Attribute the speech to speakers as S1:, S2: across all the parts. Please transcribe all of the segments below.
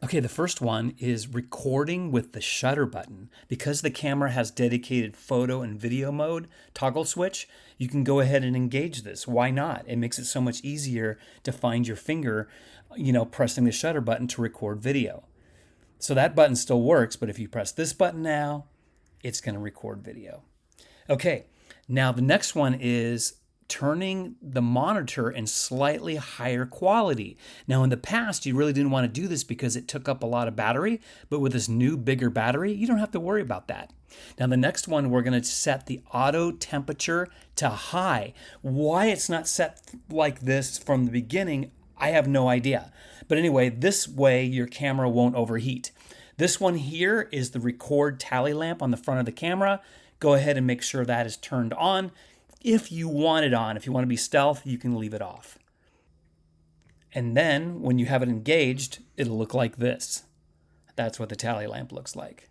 S1: Okay, the first one is recording with the shutter button. Because the camera has dedicated photo and video mode toggle switch, you can go ahead and engage this. Why not? It makes it so much easier to find your finger, pressing the shutter button to record video. So that button still works, but if you press this button now, it's going to record video. Okay, now the next one is turning the monitor in slightly higher quality. Now in the past, you really didn't want to do this because it took up a lot of battery, but with this new bigger battery, you don't have to worry about that. Now the next one, we're going to set the auto temperature to high. Why it's not set like this from the beginning, I have no idea. But anyway, this way your camera won't overheat. This one here is the record tally lamp on the front of the camera. Go ahead and make sure that is turned on. If you want it on, if you want to be stealth, you can leave it off. And then when you have it engaged, it'll look like this. That's what the tally lamp looks like.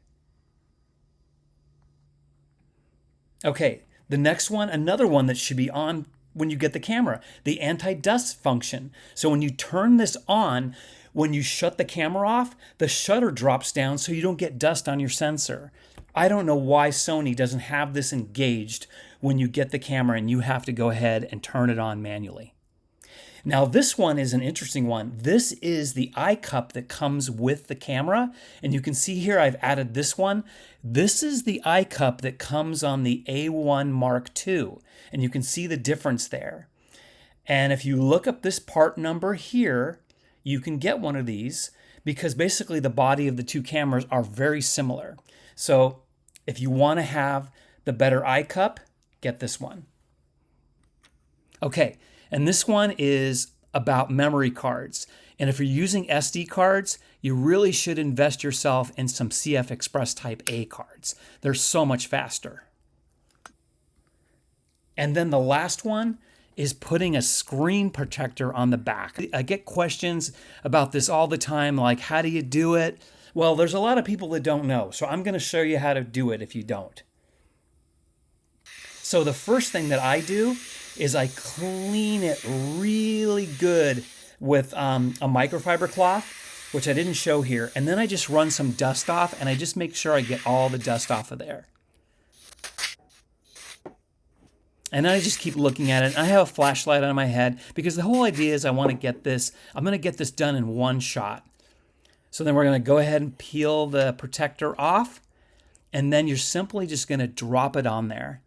S1: Okay, the next one, another one that should be on when you get the camera, the anti-dust function. So when you turn this on, when you shut the camera off, the shutter drops down so you don't get dust on your sensor. I don't know why Sony doesn't have this engaged when you get the camera and you have to go ahead and turn it on manually. Now this one is an interesting one. This is the Eyecup that comes with the camera. And you can see here I've added this one. This is the Eyecup that comes on the A1 Mark II. And you can see the difference there. And if you look up this part number here, you can get one of these because basically the body of the two cameras are very similar. So if you want to have the better Eyecup, get this one. Okay, and this one is about memory cards. And if you're using SD cards, you really should invest yourself in some CFexpress Type A cards. They're so much faster. And then the last one is putting a screen protector on the back. I get questions about this all the time, like how do you do it? Well, there's a lot of people that don't know, so I'm going to show you how to do it if you don't. So the first thing that I do is I clean it really good with a microfiber cloth, which I didn't show here, and then I just run some dust off, and I just make sure I get all the dust off of there. And then I just keep looking at it. I have a flashlight on my head because the whole idea is I want to get this, I'm going to get this done in one shot. So then we're going to go ahead and peel the protector off, and then you're simply just going to drop it on there.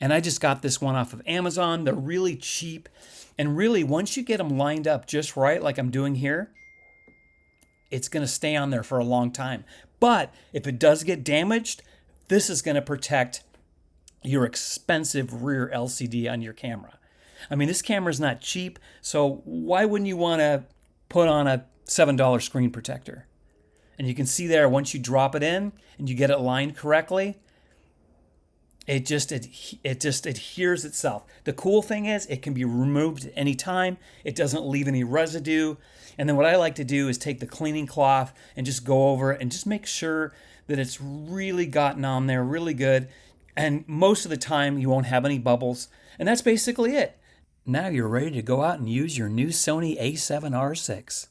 S1: And I just got this one off of Amazon. They're really cheap. And really, once you get them lined up just right, like I'm doing here, it's going to stay on there for a long time. But if it does get damaged, this is going to protect your expensive rear LCD on your camera. I mean, this camera is not cheap, so why wouldn't you want to put on a $7 screen protector? And you can see there, once you drop it in and you get it lined correctly, it just adheres itself. The cool thing is it can be removed at any time. It doesn't leave any residue. And then what I like to do is take the cleaning cloth and just go over it and just make sure that it's really gotten on there really good. And most of the time you won't have any bubbles. And that's basically it. Now you're ready to go out and use your new Sony A7R VI.